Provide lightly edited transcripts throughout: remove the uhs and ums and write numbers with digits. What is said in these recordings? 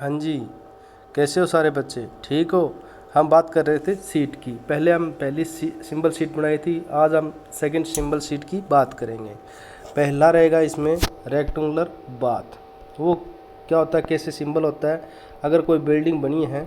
हाँ जी, कैसे हो सारे बच्चे, ठीक हो। हम बात कर रहे थे सीट की। पहले हम पहली सिंबल सीट बनाई थी, आज हम सेकंड सिंबल सीट की बात करेंगे। पहला रहेगा इसमें रेक्टेंगुलर बाथ। वो क्या होता है, कैसे सिंबल होता है। अगर कोई बिल्डिंग बनी है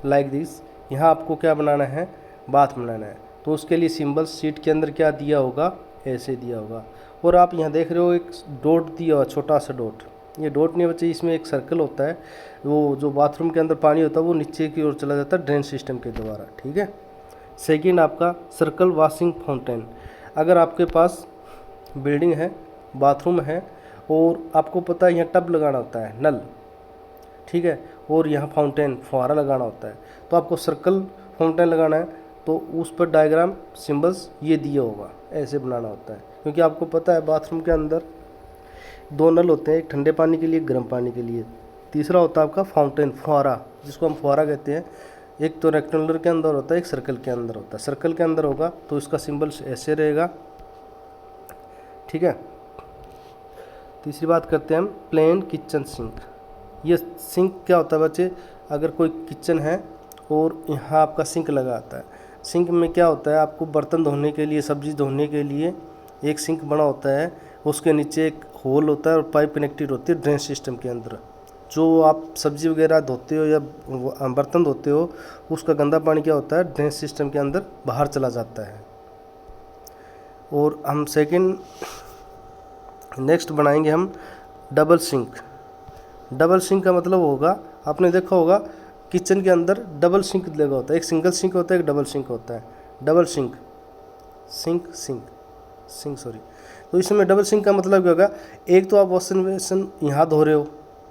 लाइक दिस, यहाँ आपको क्या बनाना है, बाथ बनाना है, तो उसके लिए सिंबल सीट के अंदर क्या दिया होगा, ऐसे दिया होगा। और आप यहाँ देख रहे हो एक डॉट दिया हुआ, छोटा सा डॉट। ये डॉट नहीं बच्चे, इसमें एक सर्कल होता है। वो जो बाथरूम के अंदर पानी होता है वो नीचे की ओर चला जाता है ड्रेन सिस्टम के द्वारा, ठीक है। सेकंड आपका सर्कल वॉशिंग फाउंटेन। अगर आपके पास बिल्डिंग है, बाथरूम है, और आपको पता है यहाँ टब लगाना होता है, नल, ठीक है, और यहाँ फाउंटेन, फुहारा लगाना होता है, तो आपको सर्कल फाउंटेन लगाना है, तो उस पर डायग्राम सिंबल्स ये दिया होगा, ऐसे बनाना होता है। क्योंकि आपको पता है बाथरूम के अंदर दो नल होते हैं, एक ठंडे पानी के लिए, गर्म पानी के लिए। तीसरा होता है आपका फाउंटेन, फुहारा, जिसको हम फुहारा कहते हैं। एक तो रेक्टेंगुलर के अंदर होता है, एक सर्कल के अंदर होता है। सर्कल के अंदर होगा तो इसका सिंबल ऐसे रहेगा, ठीक है। तीसरी बात करते हैं हम प्लेन किचन सिंक। ये सिंक क्या होता है बच्चे, अगर कोई किचन है और यहाँ आपका सिंक लगा आता है, सिंक में क्या होता है, आपको बर्तन धोने के लिए, सब्जी धोने के लिए एक सिंक बना होता है, उसके नीचे एक होल होता है और पाइप कनेक्टेड होती है ड्रेन सिस्टम के अंदर। जो आप सब्जी वगैरह धोते हो या बर्तन धोते हो, उसका गंदा पानी क्या होता है, ड्रेन सिस्टम के अंदर बाहर चला जाता है। और हम सेकंड नेक्स्ट बनाएंगे हम डबल सिंक। डबल सिंक का मतलब होगा, आपने देखा होगा किचन के अंदर डबल सिंक लगा होता है, एक सिंगल सिंक होता है, एक डबल सिंक होता है। Double sink, sink sorry. तो इसमें डबल सिंक का मतलब क्या होगा, एक तो आप वॉशिंग बेसिन यहाँ धो रहे हो,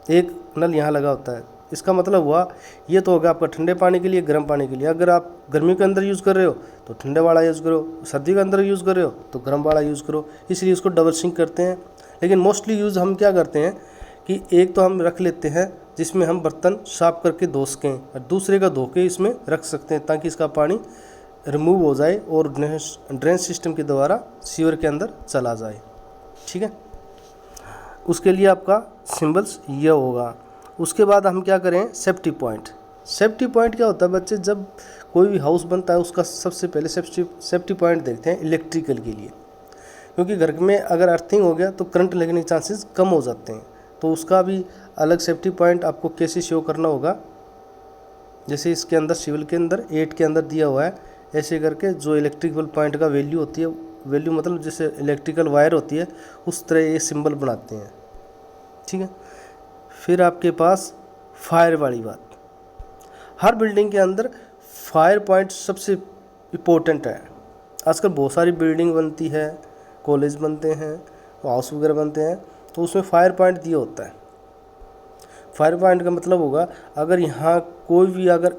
एक नल यहाँ लगा होता है। इसका मतलब हुआ, ये तो होगा आपका ठंडे पानी के लिए, गर्म पानी के लिए। अगर आप गर्मी के अंदर यूज़ कर रहे हो तो ठंडे वाला यूज़ करो, सर्दी के अंदर यूज़ कर रहे हो तो गर्म वाला यूज़ करो, इसलिए इसको डबल सिंक करते हैं। लेकिन मोस्टली यूज़ हम क्या करते हैं कि एक तो हम रख लेते हैं जिसमें हम बर्तन साफ करके धो सकें, और दूसरे का धो के इसमें रख सकते हैं, ताकि इसका पानी रिमूव हो जाए और ड्रेन सिस्टम के द्वारा सीवर के अंदर चला जाए, ठीक है। उसके लिए आपका सिंबल्स ये होगा। उसके बाद हम क्या करें, सेफ्टी पॉइंट। सेफ्टी पॉइंट क्या होता है बच्चे, जब कोई भी हाउस बनता है उसका सबसे पहले सेफ्टी पॉइंट देखते हैं इलेक्ट्रिकल के लिए। क्योंकि घर में अगर अर्थिंग हो गया तो करंट लगने के चांसेस कम हो जाते हैं, तो उसका भी अलग सेफ्टी पॉइंट आपको कैसे शो करना होगा। जैसे इसके अंदर सिविल के अंदर 8 के अंदर दिया हुआ है, ऐसे करके जो इलेक्ट्रिकल पॉइंट का वैल्यू होती है, वैल्यू मतलब जैसे इलेक्ट्रिकल वायर होती है, उस तरह ये सिंबल बनाते हैं, ठीक है। फिर आपके पास फायर वाली बात, हर बिल्डिंग के अंदर फायर पॉइंट सबसे इम्पोर्टेंट है। आजकल बहुत सारी बिल्डिंग बनती है, कॉलेज बनते हैं, हाउस वगैरह बनते हैं, तो उसमें फायर पॉइंट दिया होता है। फायर पॉइंट का मतलब होगा, अगर यहाँ कोई भी अगर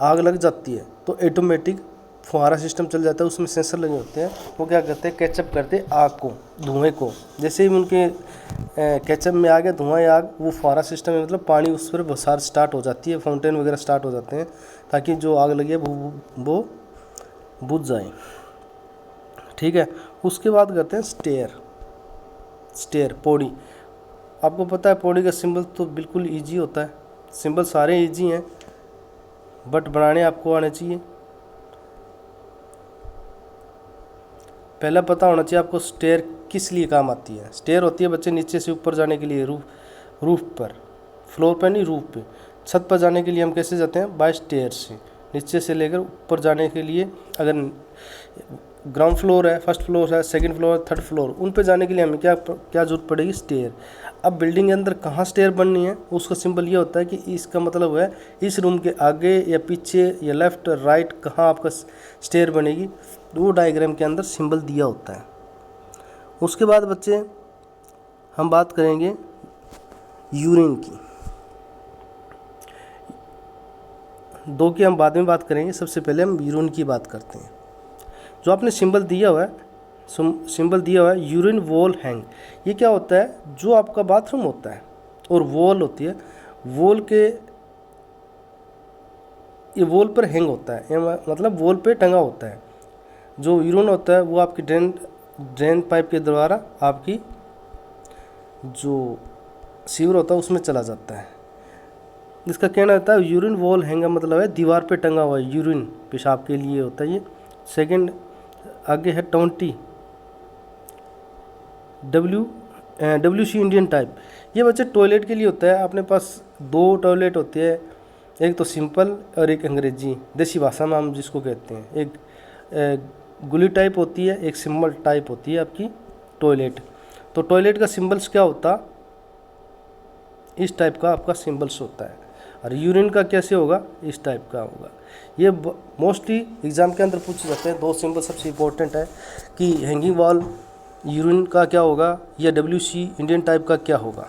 आग लग जाती है तो ऑटोमेटिक फुहारा सिस्टम चल जाता है, उसमें सेंसर लगे होते हैं, वो क्या करते हैं, कैचअप करते हैं आग को, धुएं को। जैसे ही उनके कैचअप में आ गया धुआं या आग, वो फुहारा सिस्टम में मतलब पानी उस पर बसार स्टार्ट हो जाती है, फाउंटेन वगैरह स्टार्ट हो जाते हैं, ताकि जो आग लगी है वो बुझ जाए, ठीक है। उसके बाद करते हैं स्टेयर, पौड़ी। आपको पता है पौड़ी का सिंबल तो बिल्कुल ईजी होता है, सिंबल सारे ईजी हैं, बट बनाने आपको आने चाहिए। पहला पता होना चाहिए आपको स्टेयर किस लिए काम आती है। स्टेयर होती है बच्चे नीचे से ऊपर जाने के लिए, रूफ पर, फ्लोर पर नहीं, रूफ पे, छत पर जाने के लिए हम कैसे जाते हैं, बाय स्टेयर से। नीचे से लेकर ऊपर जाने के लिए, अगर ग्राउंड फ्लोर है, फर्स्ट फ्लोर है, सेकंड फ्लोर है, थर्ड फ्लोर, उन पे जाने के लिए हमें क्या जरूरत पड़ेगी, स्टेयर। अब बिल्डिंग के अंदर कहाँ स्टेयर बननी है, उसका सिंबल ये होता है कि इसका मतलब है इस रूम के आगे या पीछे या लेफ्ट राइट कहाँ आपका स्टेयर बनेगी, वो डायग्राम के अंदर सिंबल दिया होता है। उसके बाद बच्चे हम बात करेंगे यूरिन की। दो की हम बाद में बात करेंगे, सबसे पहले हम यूरिन की बात करते हैं। जो आपने सिंबल दिया हुआ है यूरिन वॉल हैंग। ये क्या होता है, जो आपका बाथरूम होता है और वॉल होती है, वॉल के ये वॉल पर हैंग होता है, मतलब वॉल पे टंगा होता है। जो यूरिन होता है वो आपकी ड्रेन पाइप के द्वारा आपकी जो सीवर होता है उसमें चला जाता है। इसका कहना होता है यूरिन वॉल हैंगर मतलब है दीवार पे टंगा हुआ है, यूरिन पेशाब के लिए होता है ये। सेकंड आगे है 20 WC इंडियन टाइप, ये बच्चे टॉयलेट के लिए होता है। अपने पास दो टॉयलेट होते हैं, एक तो सिंपल और एक अंग्रेजी देसी भाषा में हम जिसको कहते हैं। एक गुली टाइप होती है, एक सिंबल टाइप होती है आपकी टॉयलेट। तो टॉयलेट का सिंबल्स क्या होता, इस टाइप का आपका सिंबल्स होता है, और यूरिन का कैसे होगा, इस टाइप का होगा। ये मोस्टली एग्ज़ाम के अंदर पूछे जाते हैं। दो सिंबल सबसे इम्पोर्टेंट है कि हैंगिंग वॉल यूरिन का क्या होगा या WC इंडियन टाइप का क्या होगा।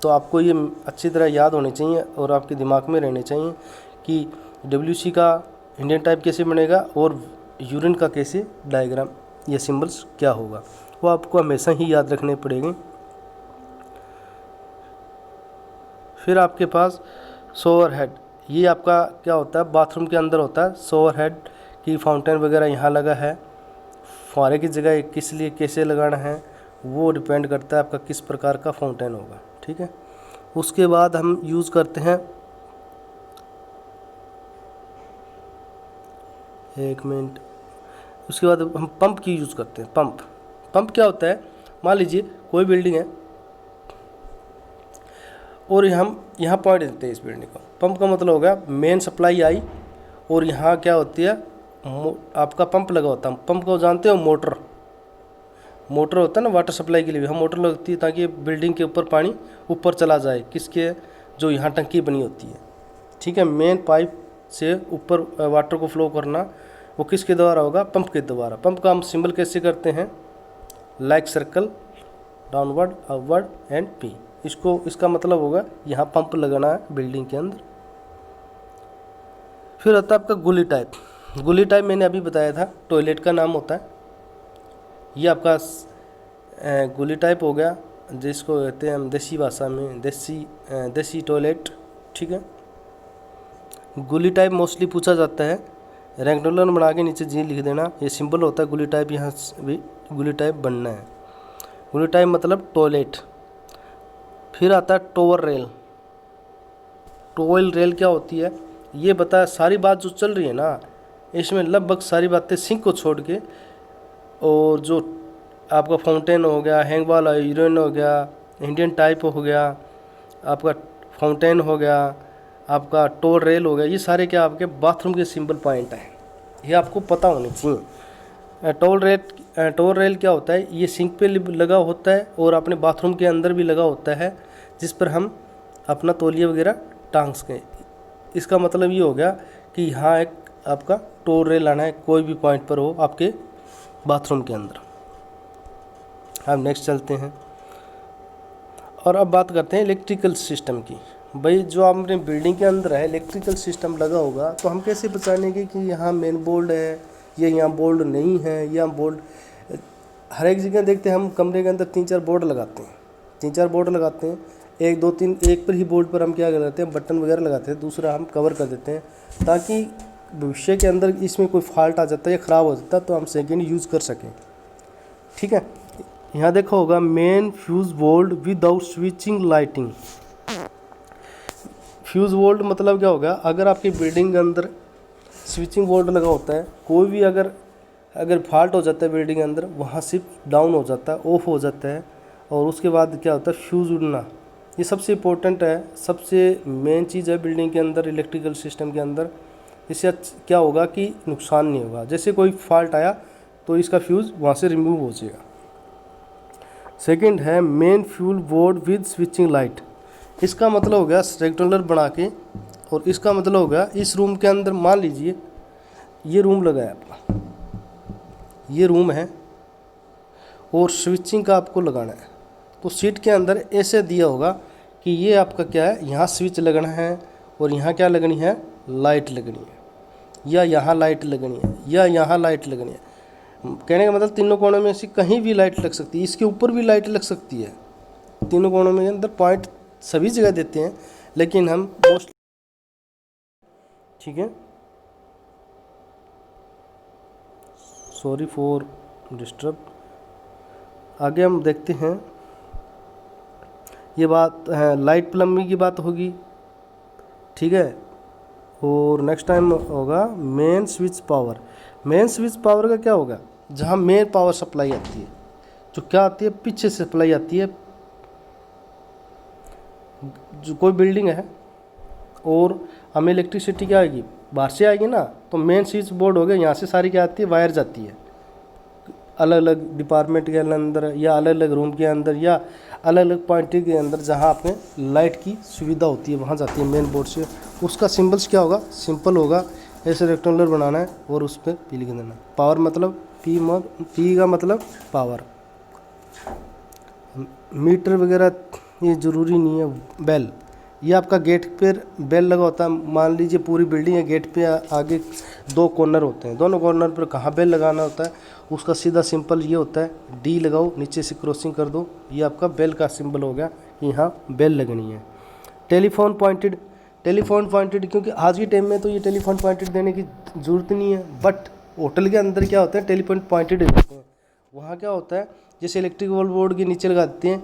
तो आपको ये अच्छी तरह याद होने चाहिए और आपके दिमाग में रहने चाहिए कि WC का इंडियन टाइप कैसे बनेगा और यूरिन का कैसे डायग्राम या सिंबल्स क्या होगा, वो आपको हमेशा ही याद रखने पड़ेंगे। फिर आपके पास शॉवर हेड, ये आपका क्या होता है, बाथरूम के अंदर होता है। शॉवर हेड की फाउंटेन वगैरह यहाँ लगा है, फुहारे की जगह किस लिए कैसे लगाना है वो डिपेंड करता है आपका किस प्रकार का फाउंटेन होगा, ठीक है। उसके बाद हम यूज़ करते हैं, एक मिनट, उसके बाद हम पंप की यूज़ करते हैं। पंप क्या होता है, मान लीजिए कोई बिल्डिंग है और हम यहाँ पॉइंट देते हैं इस बिल्डिंग को। पंप का मतलब होगा मेन सप्लाई आई और यहाँ क्या होती है, आपका पंप लगा होता है। पंप को जानते हो, मोटर होता है ना वाटर सप्लाई के लिए, हम मोटर लगती है ताकि बिल्डिंग के ऊपर पानी ऊपर चला जाए, किसके, जो यहाँ टंकी बनी होती है, ठीक है। मेन पाइप से ऊपर वाटर को फ्लो करना वो किसके द्वारा होगा, पंप के द्वारा। पंप का हम सिंबल कैसे करते हैं, like circle, downward, upward and P. इसका मतलब होगा यहाँ पंप लगाना है बिल्डिंग के अंदर। फिर आता है आपका गुली टाइप मैंने अभी बताया था, टॉयलेट का नाम होता है। ये आपका गुली टाइप हो गया, जिसको कहते हैं हम देसी भाषा में देसी टॉयलेट, ठीक है। गुली टाइप मोस्टली पूछा जाता है, रेक्टेंगुलर बना के नीचे जी लिख देना, ये सिंबल होता है गुली टाइप, यहाँ भी गुली टाइप बनना है। गुली टाइप मतलब टॉयलेट। फिर आता है टॉवर रेल क्या होती है, ये बता, सारी बात जो चल रही है ना इसमें लगभग सारी बातें सिंक को छोड़ के, और जो आपका फाउंटेन हो गया, हैंग वॉल यूरिन हो गया, इंडियन टाइप हो गया, आपका फाउंटेन हो गया, आपका टॉवर रेल हो गया, ये सारे क्या आपके बाथरूम के सिंबल पॉइंट हैं, ये आपको पता होनी चाहिए। टॉवर रेल क्या होता है, ये सिंक पे लगा होता है और अपने बाथरूम के अंदर भी लगा होता है, जिस पर हम अपना तौलिया वगैरह टांग सकें। इसका मतलब ये हो गया कि यहाँ एक आपका टॉवर रेल आना है, कोई भी पॉइंट पर हो आपके बाथरूम के अंदर। हम नेक्स्ट चलते हैं और अब बात करते हैं इलेक्ट्रिकल सिस्टम की। भाई जो आपने बिल्डिंग के अंदर है इलेक्ट्रिकल सिस्टम लगा होगा, तो हम कैसे पहचानेंगे कि यहाँ मेन बोर्ड है या यहाँ बोर्ड नहीं है, या बोर्ड हर एक जगह देखते हैं हम कमरे के अंदर 3-4 बोर्ड लगाते हैं, 1-2-3 एक पर ही बोर्ड पर हम क्या करते हैं, बटन वगैरह लगाते हैं, दूसरा हम कवर कर देते हैं, ताकि भविष्य के अंदर इसमें कोई फॉल्ट आ जाता है या ख़राब हो जाता है तो हम सेकेंड यूज़ कर सकें, ठीक है। यहाँ देखा होगा main fuse board without switching lighting. Fuse board मतलब क्या होगा, अगर आपकी बिल्डिंग के अंदर स्विचिंग बोर्ड लगा होता है, कोई भी अगर फॉल्ट हो जाता है बिल्डिंग के अंदर, वहाँ सिर्फ डाउन हो जाता है, ऑफ हो जाता है, और उसके बाद क्या होता है, फ्यूज़ उड़ना। ये सबसे इम्पोर्टेंट है, सबसे मेन चीज़ है बिल्डिंग के अंदर, इलेक्ट्रिकल सिस्टम के अंदर। इससे क्या होगा कि नुकसान नहीं होगा, जैसे कोई फॉल्ट आया तो इसका फ्यूज़ वहाँ से रिमूव हो जाएगा। सेकंड है main fuel board with switching light. इसका मतलब हो गया रेक्टेंगुलर बना के, और इसका मतलब हो गया इस रूम के अंदर मान लीजिए ये रूम लगा है आपका, ये रूम है और स्विचिंग का आपको लगाना है, तो सीट के अंदर ऐसे दिया होगा कि ये आपका क्या है, यहाँ स्विच लगना है और यहाँ क्या लगनी है, लाइट लगनी है, या यहाँ लाइट लगनी है, या यहाँ लाइट लगनी है। कहने का मतलब तीनों कोनों में से कहीं भी लाइट लग सकती है, इसके ऊपर भी लाइट लग सकती है। तीनों कोनों में अंदर पॉइंट सभी जगह देते हैं, लेकिन हम मोस्ट, ठीक है, सॉरी फॉर डिस्टर्ब। आगे हम देखते हैं, ये बात है लाइट प्लम्बिंग की बात होगी, ठीक है। और नेक्स्ट टाइम होगा main switch power. Main switch power का क्या होगा, जहाँ मेन पावर सप्लाई आती है, जो क्या आती है पीछे से सप्लाई आती है। जो कोई बिल्डिंग है और हमें इलेक्ट्रिसिटी क्या आएगी, बाहर से आएगी ना, तो मेन स्विच बोर्ड हो गया, यहाँ से सारी क्या आती है, वायर जाती है अलग अलग डिपार्टमेंट के अंदर, या अलग अलग रूम के अंदर, या अलग अलग पॉइंट के अंदर जहाँ आपने लाइट की सुविधा होती है वहाँ जाती है मेन बोर्ड से। उसका सिंबल्स क्या होगा, सिंपल होगा, ऐसे रेक्टेंगुलर बनाना है और उस पर पी लिख देना। पावर मतलब पी का मतलब पावर। मीटर वगैरह ये ज़रूरी नहीं है। बेल, ये आपका गेट पर बेल लगा होता है। मान लीजिए पूरी बिल्डिंग है, गेट पे आगे 2 कॉर्नर होते हैं, दोनों कॉर्नर पर कहाँ बेल लगाना होता है, उसका सीधा सिंपल ये होता है, डी लगाओ, नीचे से क्रॉसिंग कर दो, ये आपका बेल का सिंबल हो गया, यहाँ बेल लगनी है। टेलीफोन पॉइंटेड, टेलीफोन पॉइंटेड क्योंकि आज के टाइम में तो ये टेलीफोन पॉइंटेड देने की ज़रूरत नहीं है, बट होटल के अंदर क्या होता है टेलीफोन पॉइंटेड होते हैं। वहाँ क्या होता है, जैसे इलेक्ट्रिक बोर्ड के नीचे लगा देते हैं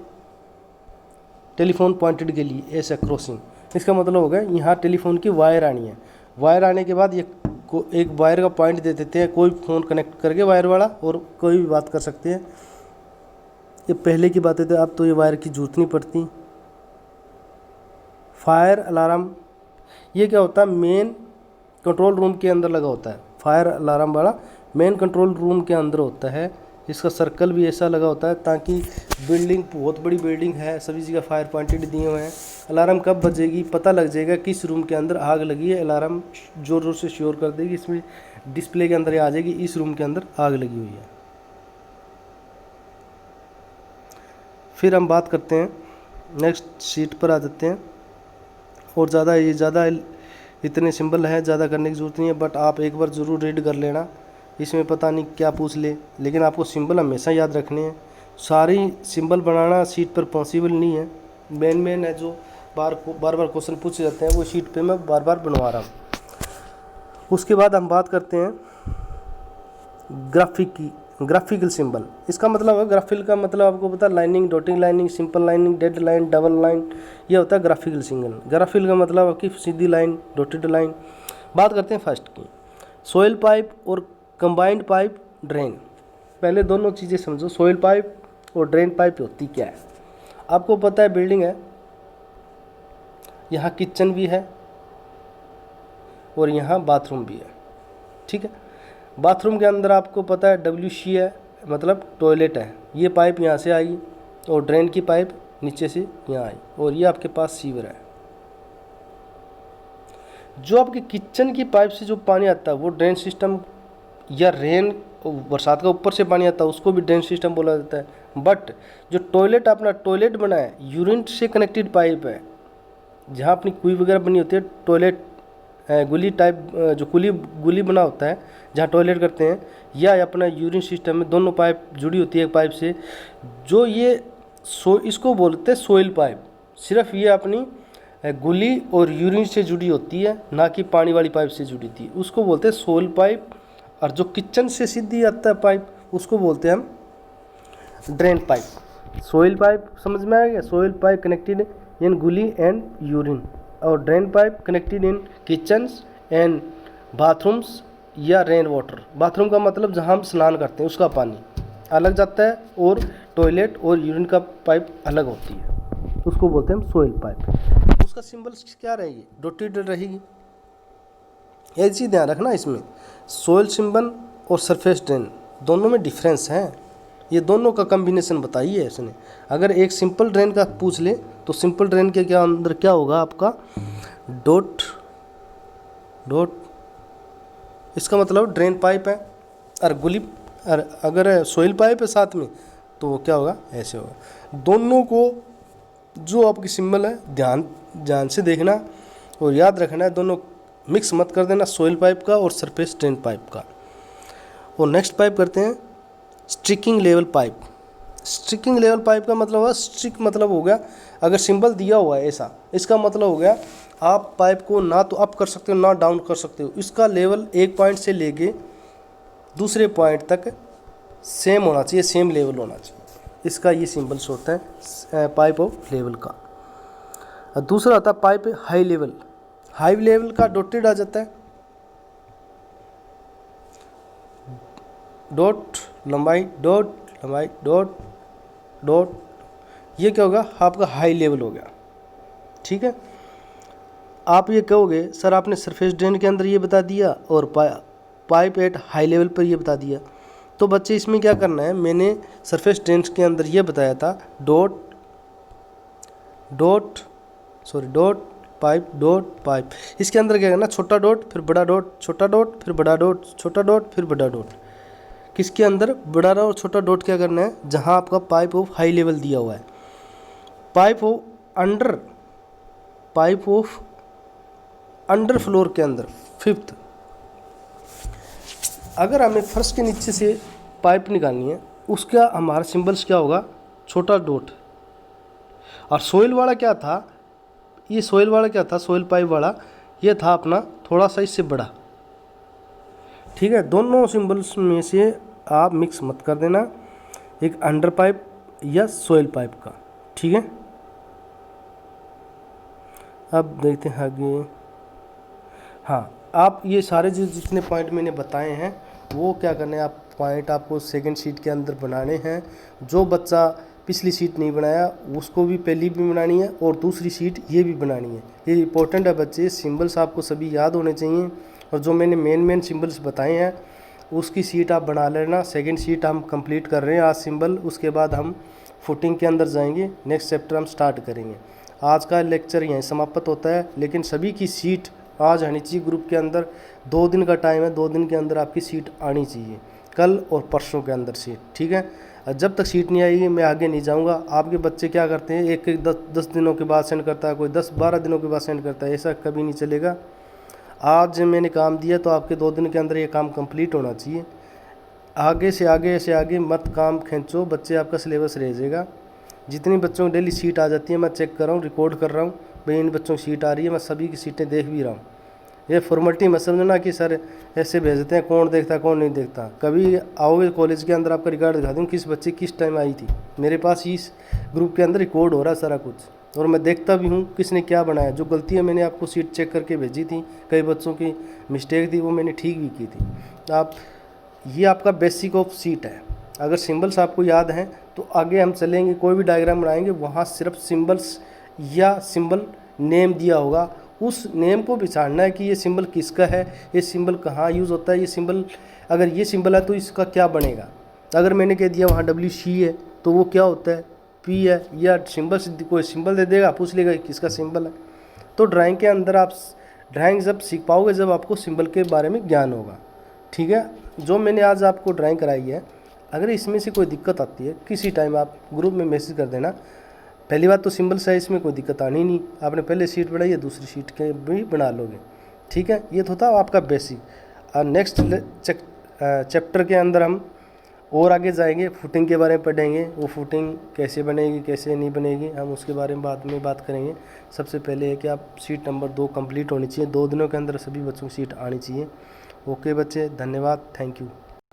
टेलीफोन पॉइंटेड के लिए ऐसा क्रॉसिंग। इसका मतलब होगा यहाँ टेलीफोन की वायर आनी है। वायर आने के बाद ये एक वायर का पॉइंट दे देते हैं, कोई फ़ोन कनेक्ट करके वायर वाला, और कोई भी बात कर सकते हैं। ये पहले की बातें थे, अब तो ये वायर की जरूरत नहीं पड़ती। फायर अलार्म, ये क्या होता है, मेन कंट्रोल रूम के अंदर लगा होता है। फायर अलार्म वाला मेन कंट्रोल रूम के अंदर होता है। इसका सर्कल भी ऐसा लगा होता है ताकि बिल्डिंग बहुत बड़ी बिल्डिंग है, सभी जगह फायर पॉइंटेड दिए हुए हैं। अलार्म कब बजेगी पता लग जाएगा किस रूम के अंदर आग लगी है, अलार्म जोर जोर से श्योर कर देगी, इसमें डिस्प्ले के अंदर आ जाएगी इस रूम के अंदर आग लगी हुई है। फिर हम बात करते हैं, नेक्स्ट शीट पर आ जाते हैं। और ज़्यादा इतने सिंबल हैं, ज़्यादा करने की ज़रूरत नहीं है, बट आप एक बार ज़रूर रीड कर लेना, इसमें पता नहीं क्या पूछ ले, लेकिन आपको सिंबल हमेशा याद रखने हैं। सारी सिंबल बनाना शीट पर पॉसिबल नहीं है। मेन है जो बार बार क्वेश्चन पूछे जाते हैं, वो शीट पे मैं बार बार बनवा रहा हूँ। उसके बाद हम बात करते हैं ग्राफिकल सिंबल। इसका मतलब है, ग्राफिकल का मतलब आपको पता है, lining, dotting lining, simple lining, dead line, double line, ये होता है ग्राफिकल सिंबल। ग्राफिकल का मतलब आपकी सीधी लाइन, डॉटेड लाइन। बात करते हैं फर्स्ट की, सोइल पाइप और कंबाइंड पाइप ड्रेन। पहले दोनों चीज़ें समझो, सोइल पाइप और ड्रेन पाइप होती क्या है। आपको पता है बिल्डिंग है, यहाँ किचन भी है और यहाँ बाथरूम भी है, ठीक है। बाथरूम के अंदर आपको पता है WC है, मतलब टॉयलेट है। ये पाइप यहाँ से आई और ड्रेन की पाइप नीचे से यहाँ आई, और ये आपके पास सीवर है। जो आपके किचन की पाइप से जो पानी आता है वो ड्रेन सिस्टम, या रेन बरसात का ऊपर से पानी आता है उसको भी ड्रेन सिस्टम बोला जाता है। बट जो टॉयलेट अपना टॉयलेट बना है, यूरिन से कनेक्टेड पाइप है, जहाँ अपनी कुई वगैरह बनी होती है, टॉयलेट गुली टाइप, जो गुली बना होता है जहाँ टॉयलेट करते हैं, या अपना यूरिन सिस्टम में, दोनों पाइप जुड़ी होती है एक पाइप से। जो ये इसको बोलते हैं सोइल पाइप। सिर्फ ये अपनी गुली और यूरिन से जुड़ी होती है, ना कि पानी वाली पाइप से जुड़ी थी, उसको बोलते हैं सोइल पाइप। और जो किचन से सीधी आता है पाइप, उसको बोलते हैं हम ड्रेन पाइप। सोइल पाइप समझ में आ गया, सोइल पाइप कनेक्टेड इन गुली एंड यूरिन, और drain pipe connected in kitchens and bathrooms या रेन वाटर। बाथरूम का मतलब जहाँ हम स्नान करते हैं उसका पानी अलग जाता है, और टॉयलेट और यूरिन का पाइप अलग होती है, उसको बोलते हैं हम सोइल पाइप। उसका सिंबल क्या रहेगी, डॉटेड रहेगी। एक चीज़ ध्यान रखना इसमें, सोइल सिंबल और सरफेस ड्रेन दोनों में डिफरेंस है। ये दोनों का कम्बिनेशन बताइए इसने। अगर एक सिंपल ड्रेन का पूछ ले तो सिंपल ड्रेन के क्या अंदर क्या होगा आपका, डॉट, इसका मतलब ड्रेन पाइप है, और गुली, और अगर सोइल पाइप है साथ में तो वो क्या होगा, ऐसे होगा। दोनों को जो आपकी सिंबल है ध्यान से देखना और याद रखना है, दोनों मिक्स मत कर देना, सोइल पाइप का और सरफेस ड्रेन पाइप का। और नेक्स्ट पाइप करते हैं striking level pipe. Striking level pipe का मतलब हुआ, स्ट्रिक मतलब हो गया अगर सिंबल दिया हुआ है ऐसा, इसका मतलब हो गया आप पाइप को ना तो अप कर सकते हो ना डाउन कर सकते हो, इसका लेवल एक पॉइंट से लेके दूसरे पॉइंट तक सेम होना चाहिए, सेम लेवल होना चाहिए। इसका ये सिंबल्स होता है पाइप ऑफ लेवल का। दूसरा होता है pipe high level. High level का डॉटेड आ जाता है, डॉट लंबाई डॉट लंबाई डॉट डॉट, ये क्या होगा आपका हाई लेवल हो गया। ठीक है, आप ये कहोगे सर आपने सरफेस ड्रेन के अंदर ये बता दिया और पाइप एट हाई लेवल पर ये बता दिया, तो बच्चे इसमें क्या करना है, मैंने सरफेस ड्रेन के अंदर ये बताया था dot dot sorry dot pipe, इसके अंदर क्या करना, छोटा डॉट फिर बड़ा डॉट, छोटा डॉट फिर बड़ा डॉट, छोटा डॉट फिर बड़ा डॉट। किसके अंदर बड़ा और छोटा डॉट क्या करना है, जहां आपका पाइप ऑफ हाई लेवल दिया हुआ है, पाइप ऑफ अंडर फ्लोर के अंदर फिफ्थ। अगर हमें फर्श के नीचे से पाइप निकालनी है, उसका हमारा सिंबल्स क्या होगा, छोटा डॉट। और सोइल वाला क्या था, ये सोइल वाला क्या था, सोइल पाइप वाला ये था अपना थोड़ा सा इससे बड़ा। ठीक है, दोनों सिंबल्स में से आप मिक्स मत कर देना, एक अंडर पाइप या सोइल पाइप का। ठीक है, अब देखते हैं आगे। हाँ, आप ये सारे जो जितने पॉइंट मैंने बताए हैं वो क्या करने हैं, आप पॉइंट आपको सेकंड शीट के अंदर बनाने हैं। जो बच्चा पिछली शीट नहीं बनाया उसको भी पहली भी बनानी है और दूसरी शीट ये भी बनानी है। ये इंपॉर्टेंट है बच्चे, सिंबल्स आपको सभी याद होने चाहिए, और जो मैंने मेन सिंबल्स बताए हैं उसकी शीट आप बना लेना। सेकंड शीट हम कंप्लीट कर रहे हैं आज सिंबल, उसके बाद हम फुटिंग के अंदर जाएंगे, नेक्स्ट चैप्टर हम स्टार्ट करेंगे। आज का लेक्चर यहीं समाप्त होता है, लेकिन सभी की सीट आज आनी चाहिए ग्रुप के अंदर। 2 दिन का टाइम है, 2 दिन के अंदर आपकी सीट आनी चाहिए, कल और परसों के अंदर सीट। ठीक है, जब तक सीट नहीं आएगी मैं आगे नहीं जाऊंगा। आपके बच्चे क्या करते हैं, एक 10 दिनों के बाद सेंड करता है, कोई 10-12 दिनों के बाद सेंड करता है, ऐसा कभी नहीं चलेगा। आज मैंने काम दिया तो आपके 2 दिन के अंदर ये काम कंप्लीट होना चाहिए। आगे से आगे मत काम खींचो, बच्चे आपका सिलेबस रह जाएगा। जितनी बच्चों की डेली सीट आ जाती है मैं चेक कर रहा हूँ, रिकॉर्ड कर रहा हूँ, भाई इन बच्चों की सीट आ रही है, मैं सभी की सीटें देख भी रहा हूँ। ये फॉर्मेलिटी मत समझना कि सर ऐसे भेजते हैं, कौन देखता कौन नहीं देखता। कभी आओगे कॉलेज के अंदर आपका रिकॉर्ड दिखा दूँ किस बच्चे किस टाइम आई थी, मेरे पास इस ग्रुप के अंदर रिकॉर्ड हो रहा है सारा कुछ, और मैं देखता भी हूँ किसने क्या बनाया। जो गलती है मैंने आपको सीट चेक करके भेजी थी, कई बच्चों की मिस्टेक थी वो मैंने ठीक भी की थी। आप ये आपका बेसिक ऑफ सीट है, अगर सिंबल्स आपको याद हैं तो आगे हम चलेंगे, कोई भी डायग्राम बनाएंगे वहाँ सिर्फ सिंबल्स या सिंबल नेम दिया होगा, उस नेम को पहचानना है कि ये सिंबल किसका है, ये सिंबल कहाँ यूज़ होता है, ये सिंबल अगर ये सिंबल है तो इसका क्या बनेगा। अगर मैंने कह दिया वहाँ WC है तो वो क्या होता है, P है, या सिंबल कोई सिंबल दे देगा, पूछ लेगा किसका सिंबल है। तो ड्राइंग के अंदर आप ड्राइंग जब सीख पाओगे जब आपको सिंबल के बारे में ज्ञान होगा। ठीक है, जो मैंने आज आपको ड्राइंग कराई है, अगर इसमें से कोई दिक्कत आती है किसी टाइम आप ग्रुप में मैसेज कर देना। पहली बात तो सिंबल साइज में कोई दिक्कत आनी नहीं, आपने पहले शीट बनाई है दूसरी शीट के भी बना लोगे। ठीक है, ये तो था आपका बेसिक। और नेक्स्ट चैप्टर के अंदर हम और आगे जाएंगे, फुटिंग के बारे में पढ़ेंगे, वो फुटिंग कैसे बनेगी कैसे नहीं बनेगी हम उसके बारे में बाद में बात करेंगे। सबसे पहले है कि आप सीट नंबर 2 कंप्लीट होनी चाहिए, 2 दिनों के अंदर सभी बच्चों की सीट आनी चाहिए। ओके बच्चे, धन्यवाद, थैंक यू।